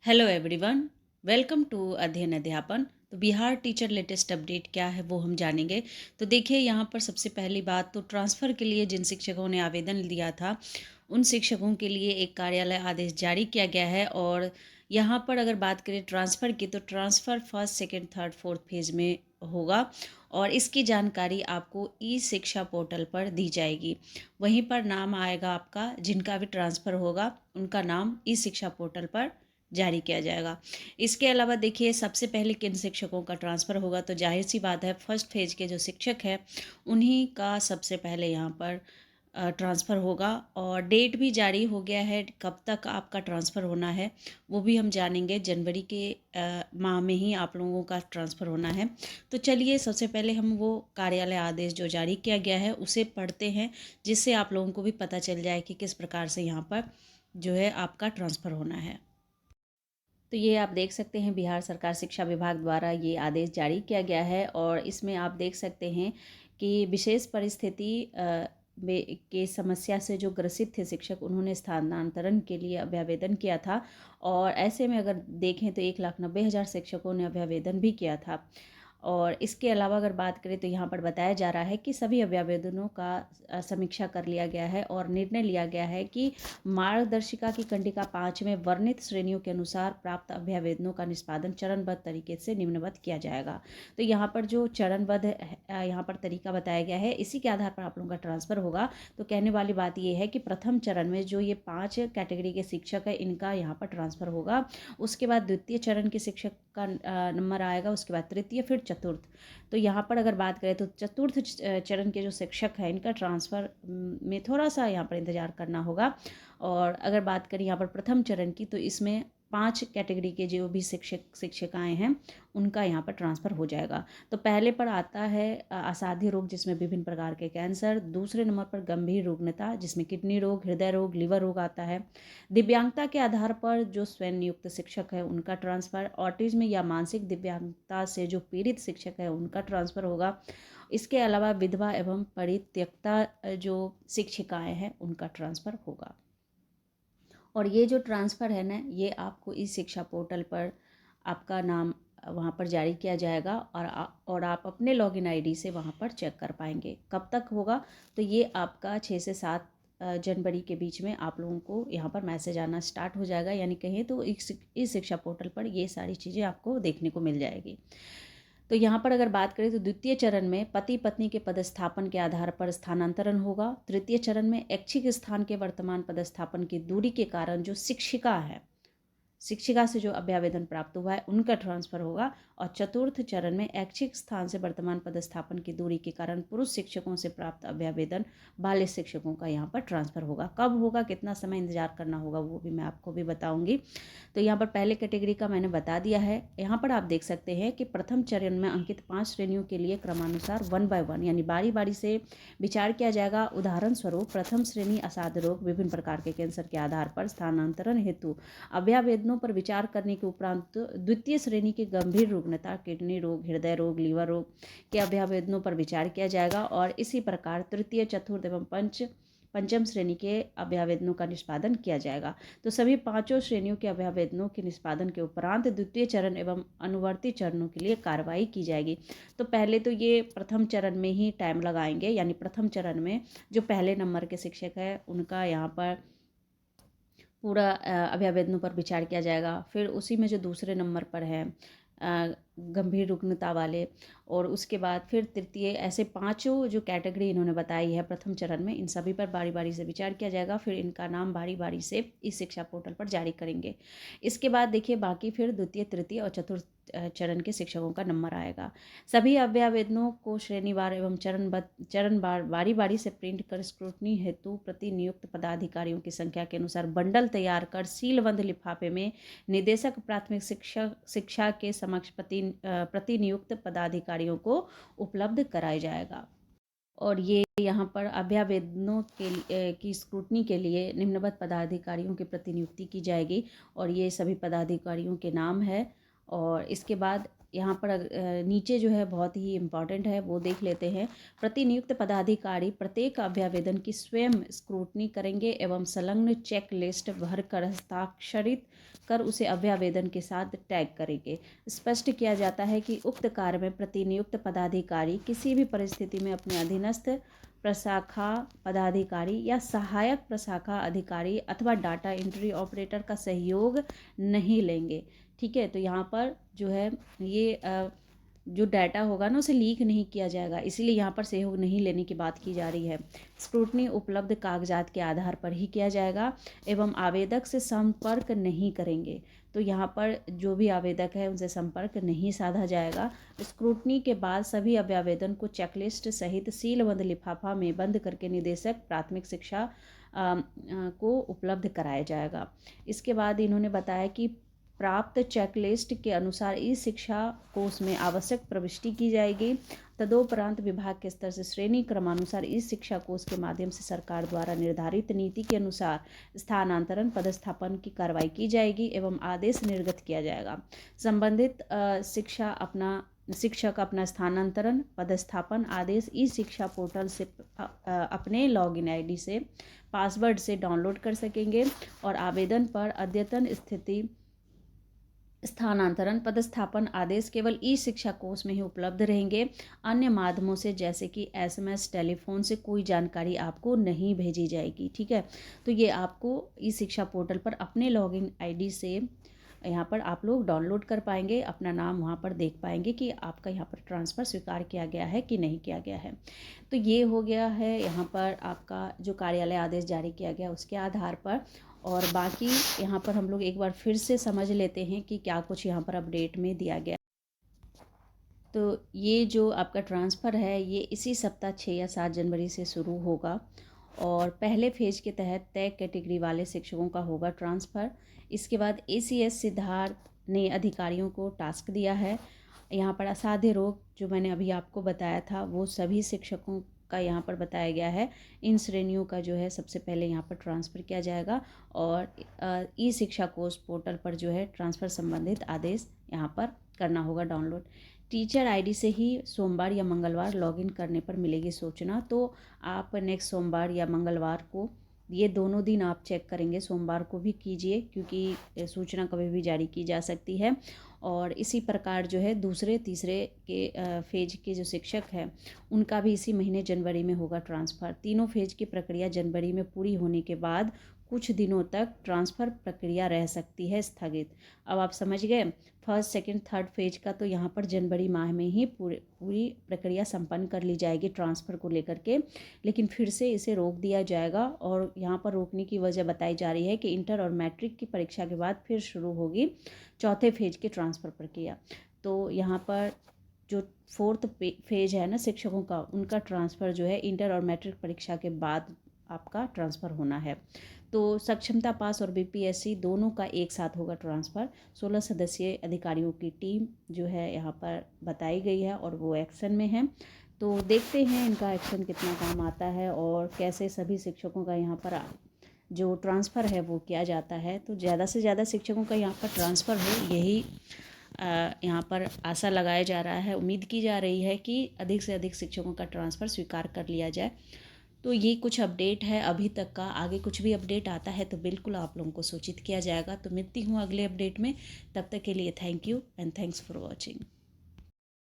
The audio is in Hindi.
हेलो एवरीवन, वेलकम टू अध्ययन अध्यापन। तो बिहार टीचर लेटेस्ट अपडेट क्या है वो हम जानेंगे। तो देखिए, यहाँ पर सबसे पहली बात तो ट्रांसफ़र के लिए जिन शिक्षकों ने आवेदन दिया था उन शिक्षकों के लिए एक कार्यालय आदेश जारी किया गया है। और यहाँ पर अगर बात करें ट्रांसफ़र की, तो transfer first second third fourth phase में होगा और इसकी जानकारी आपको ई शिक्षा पोर्टल पर दी जाएगी। वहीं पर नाम आएगा आपका, जिनका भी ट्रांसफ़र होगा उनका नाम ई शिक्षा पोर्टल पर जारी किया जाएगा। इसके अलावा देखिए, सबसे पहले किन शिक्षकों का ट्रांसफ़र होगा, तो ज़ाहिर-सी बात है फर्स्ट फेज़ के जो शिक्षक हैं उन्हीं का सबसे पहले यहाँ पर ट्रांसफ़र होगा। और डेट भी जारी हो गया है, कब तक आपका ट्रांसफ़र होना है वो भी हम जानेंगे। जनवरी के माह में ही आप लोगों का ट्रांसफ़र होना है। तो चलिए, सबसे पहले हम वो कार्यालय आदेश जो जारी किया गया है उसे पढ़ते हैं, जिससे आप लोगों को भी पता चल जाए कि किस प्रकार से यहाँ पर जो है आपका ट्रांसफ़र होना है। तो ये आप देख सकते हैं, बिहार सरकार शिक्षा विभाग द्वारा ये आदेश जारी किया गया है और इसमें आप देख सकते हैं कि विशेष परिस्थिति में के समस्या से जो ग्रसित थे शिक्षक, उन्होंने स्थानांतरण के लिए अभ्यावेदन किया था। और ऐसे में अगर देखें तो 1,90,000 शिक्षकों ने अभ्यावेदन भी किया था। और इसके अलावा अगर बात करें तो यहाँ पर बताया जा रहा है कि सभी अभ्यावेदनों का समीक्षा कर लिया गया है और निर्णय लिया गया है कि मार्गदर्शिका की कंडिका 5 में वर्णित श्रेणियों के अनुसार प्राप्त अभ्यावेदनों का निष्पादन चरणबद्ध तरीके से निम्नवत किया जाएगा। तो यहाँ पर जो चरणबद्ध यहाँ पर तरीका बताया गया है, इसी के आधार पर आप लोगों का ट्रांसफ़र होगा। तो कहने वाली बात ये है कि प्रथम चरण में जो ये 5 कैटेगरी के शिक्षक है, इनका यहाँ पर ट्रांसफ़र होगा। उसके बाद द्वितीय चरण के शिक्षक का नंबर आएगा, उसके बाद तृतीय, फिर चतुर्थ। तो यहाँ पर अगर बात करें तो चतुर्थ चरण के जो शिक्षक हैं, इनका ट्रांसफ़र में थोड़ा सा यहाँ पर इंतज़ार करना होगा। और अगर बात करें यहाँ पर प्रथम चरण की, तो इसमें 5 कैटेगरी के जो भी शिक्षक शिक्षिकाएँ हैं उनका यहाँ पर ट्रांसफ़र हो जाएगा। तो पहले पर आता है असाध्य रोग, जिसमें विभिन्न प्रकार के कैंसर। दूसरे नंबर पर गंभीर रुग्णता, जिसमें किडनी रोग, हृदय रोग, लिवर रोग आता है। दिव्यांगता के आधार पर जो स्वयं नियुक्त शिक्षक है उनका ट्रांसफ़र। ऑटिज़्म या मानसिक दिव्यांगता से जो पीड़ित शिक्षक है उनका ट्रांसफ़र होगा। इसके अलावा विधवा एवं परित्यक्ता जो शिक्षिकाएँ हैं उनका ट्रांसफ़र होगा। और ये जो ट्रांसफ़र है ना, ये आपको इस शिक्षा पोर्टल पर आपका नाम वहाँ पर जारी किया जाएगा और आप अपने लॉगिन आईडी से वहाँ पर चेक कर पाएंगे। कब तक होगा, तो ये आपका 6 से 7 जनवरी के बीच में आप लोगों को यहाँ पर मैसेज आना स्टार्ट हो जाएगा। यानी कहें तो इस शिक्षा पोर्टल पर ये सारी चीज़ें आपको देखने को मिल जाएगी। तो यहाँ पर अगर बात करें तो द्वितीय चरण में पति पत्नी के पदस्थापन के आधार पर स्थानांतरण होगा। तृतीय चरण में ऐच्छिक स्थान के वर्तमान पदस्थापन की दूरी के कारण जो शिक्षिका है, शिक्षिका से जो अभ्यावेदन प्राप्त हुआ है उनका ट्रांसफ़र होगा। और चतुर्थ चरण में ऐच्छिक स्थान से वर्तमान पदस्थापन की दूरी के कारण पुरुष शिक्षकों से प्राप्त अभ्यावेदन बाल्य शिक्षकों का यहाँ पर ट्रांसफ़र होगा। कब होगा, कितना समय इंतजार करना होगा, वो भी मैं आपको भी बताऊंगी। तो यहाँ पर पहले कैटेगरी का मैंने बता दिया है। यहाँ पर आप देख सकते हैं कि प्रथम चरण में अंकित 5 श्रेणियों के लिए क्रमानुसार 1 बाय 1 यानी बारी बारी से विचार किया जाएगा। उदाहरण स्वरूप प्रथम श्रेणी असाध्य रोग, विभिन्न प्रकार के कैंसर के आधार पर स्थानांतरण हेतु अभ्यावेदनों पर विचार करने के उपरांत द्वितीय श्रेणी के गंभीर रुग्णता, किडनी रोग, हृदय रोग, लीवर रोग के अभ्यावेदनों पर विचार किया जाएगा। और इसी प्रकार तृतीय, चतुर्थ एवं पंचम श्रेणी के अभ्यावेदनों का निष्पादन किया जाएगा। तो सभी पांचों श्रेणियों के अभ्यावेदनों के निष्पादन के उपरांत द्वितीय चरण एवं अनुवर्ती चरणों के लिए कार्रवाई की जाएगी। तो पहले तो ये प्रथम चरण में ही टाइम लगाएंगे, यानी प्रथम चरण में जो पहले नंबर के शिक्षक है उनका यहाँ पर पूरा अभ्यावेदनों पर विचार किया जाएगा। फिर उसी में जो दूसरे नंबर पर है गंभीर रुग्णता वाले, और उसके बाद फिर तृतीय, ऐसे पांचों जो कैटेगरी इन्होंने बताई है प्रथम चरण में, इन सभी पर बारी बारी से विचार किया जाएगा। फिर इनका नाम बारी बारी से इस शिक्षा पोर्टल पर जारी करेंगे। इसके बाद देखिए, बाकी फिर द्वितीय, तृतीय और चतुर्थ चरण के शिक्षकों का नंबर आएगा। सभी अभ्यावेदनों को श्रेणीवार एवं चरणवार बारी बारी से प्रिंट कर स्क्रूटनी हेतु प्रतिनियुक्त पदाधिकारियों की संख्या के अनुसार बंडल तैयार कर सीलबंद लिफाफे में निदेशक प्राथमिक शिक्षा के समक्ष प्रतिनियुक्त पदाधिकारियों को उपलब्ध कराया जाएगा। और ये यहाँ पर अभ्यावेदनों की स्क्रूटनी के लिए निम्नवत पदाधिकारियों की प्रतिनियुक्ति की जाएगी और ये सभी पदाधिकारियों के नाम है। और इसके बाद यहाँ पर नीचे जो है बहुत ही इम्पॉर्टेंट है वो देख लेते हैं। प्रतिनियुक्त पदाधिकारी प्रत्येक अभ्यावेदन की स्वयं स्क्रूटनी करेंगे एवं संलग्न चेक लिस्ट भरकर हस्ताक्षरित कर उसे अभ्यावेदन के साथ टैग करेंगे। स्पष्ट किया जाता है कि उक्त कार्य में प्रतिनियुक्त पदाधिकारी किसी भी परिस्थिति में अपने अधीनस्थ प्रशाखा पदाधिकारी या सहायक प्रशाखा अधिकारी अथवा डाटा एंट्री ऑपरेटर का सहयोग नहीं लेंगे। ठीक है, तो यहाँ पर जो है ये जो डाटा होगा ना उसे लीक नहीं किया जाएगा, इसीलिए यहाँ पर सहयोग नहीं लेने की बात की जा रही है। स्क्रूटनी उपलब्ध कागजात के आधार पर ही किया जाएगा एवं आवेदक से संपर्क नहीं करेंगे। तो यहाँ पर जो भी आवेदक है उनसे संपर्क नहीं साधा जाएगा। स्क्रूटनी के बाद सभी अभ्यावेदन को चेकलिस्ट सहित सीलबंद लिफाफा में बंद करके निदेशक प्राथमिक शिक्षा को उपलब्ध कराया जाएगा। इसके बाद इन्होंने बताया कि प्राप्त चेकलिस्ट के अनुसार ई शिक्षा कोष में आवश्यक प्रविष्टि की जाएगी। तदोपरांत विभाग के स्तर से श्रेणी क्रमानुसार ई शिक्षा कोष के माध्यम से सरकार द्वारा निर्धारित नीति के अनुसार स्थानांतरण पदस्थापन की कार्रवाई की जाएगी एवं आदेश निर्गत किया जाएगा। संबंधित शिक्षक अपना स्थानांतरण पदस्थापन आदेश ई शिक्षा पोर्टल से अपने लॉगिन आईडी से पासवर्ड से डाउनलोड कर सकेंगे और आवेदन पर अद्यतन स्थिति स्थानांतरण पदस्थापन आदेश केवल ई शिक्षा कोष में ही उपलब्ध रहेंगे। अन्य माध्यमों से जैसे कि एसएमएस टेलीफोन से कोई जानकारी आपको नहीं भेजी जाएगी। ठीक है, तो ये आपको ई शिक्षा पोर्टल पर अपने लॉगिन आईडी से यहाँ पर आप लोग डाउनलोड कर पाएंगे, अपना नाम वहाँ पर देख पाएंगे कि आपका यहाँ पर ट्रांसफ़र स्वीकार किया गया है कि नहीं किया गया है। तो ये हो गया है यहाँ पर आपका जो कार्यालय आदेश जारी किया गया उसके आधार पर। और बाकी यहाँ पर हम लोग एक बार फिर से समझ लेते हैं कि क्या कुछ यहाँ पर अपडेट में दिया गया। तो ये जो आपका ट्रांसफ़र है ये इसी सप्ताह 6 या 7 जनवरी से शुरू होगा और पहले फेज के तहत तय कैटेगरी वाले शिक्षकों का होगा ट्रांसफ़र। इसके बाद एसीएस सिद्धार्थ ने अधिकारियों को टास्क दिया है। यहाँ पर असाध्य रोग जो मैंने अभी आपको बताया था वो सभी शिक्षकों का यहाँ पर बताया गया है। इन श्रेणियों का जो है सबसे पहले यहाँ पर ट्रांसफ़र किया जाएगा और ई शिक्षा कोष पोर्टल पर जो है ट्रांसफ़र संबंधित आदेश यहाँ पर करना होगा डाउनलोड। टीचर आईडी से ही सोमवार या मंगलवार लॉगिन करने पर मिलेगी सूचना। तो आप नेक्स्ट सोमवार या मंगलवार को ये दोनों दिन आप चेक करेंगे, सोमवार को भी कीजिए क्योंकि सूचना कभी भी जारी की जा सकती है। और इसी प्रकार जो है दूसरे तीसरे के फेज के जो शिक्षक हैं उनका भी इसी महीने जनवरी में होगा ट्रांसफ़र। तीनों फेज की प्रक्रिया जनवरी में पूरी होने के बाद कुछ दिनों तक ट्रांसफ़र प्रक्रिया रह सकती है स्थगित। अब आप समझ गए, फर्स्ट सेकंड थर्ड फेज का तो यहाँ पर जनवरी माह में ही पूरी प्रक्रिया संपन्न कर ली जाएगी ट्रांसफ़र को लेकर के, लेकिन फिर से इसे रोक दिया जाएगा। और यहाँ पर रोकने की वजह बताई जा रही है कि इंटर और मैट्रिक की परीक्षा के बाद फिर शुरू होगी चौथे फेज की ट्रांसफ़र प्रक्रिया। तो यहाँ पर जो फोर्थ फेज है ना शिक्षकों का, उनका ट्रांसफ़र जो है इंटर और मैट्रिक परीक्षा के बाद आपका ट्रांसफ़र होना है। तो सक्षमता पास और बीपीएससी दोनों का एक साथ होगा ट्रांसफ़र। 16 सदस्यीय अधिकारियों की टीम जो है यहाँ पर बताई गई है और वो एक्शन में है। तो देखते हैं इनका एक्शन कितना काम आता है और कैसे सभी शिक्षकों का यहाँ पर जो ट्रांसफ़र है वो किया जाता है। तो ज़्यादा से ज़्यादा शिक्षकों का यहाँ पर ट्रांसफ़र हो, यही यहाँ पर आशा लगाया जा रहा है। उम्मीद की जा रही है कि अधिक से अधिक शिक्षकों का ट्रांसफ़र स्वीकार कर लिया जाए। तो ये कुछ अपडेट है अभी तक का। आगे कुछ भी अपडेट आता है तो बिल्कुल आप लोगों को सूचित किया जाएगा। तो मिलती हूँ अगले अपडेट में, तब तक के लिए thank you and thanks for watching.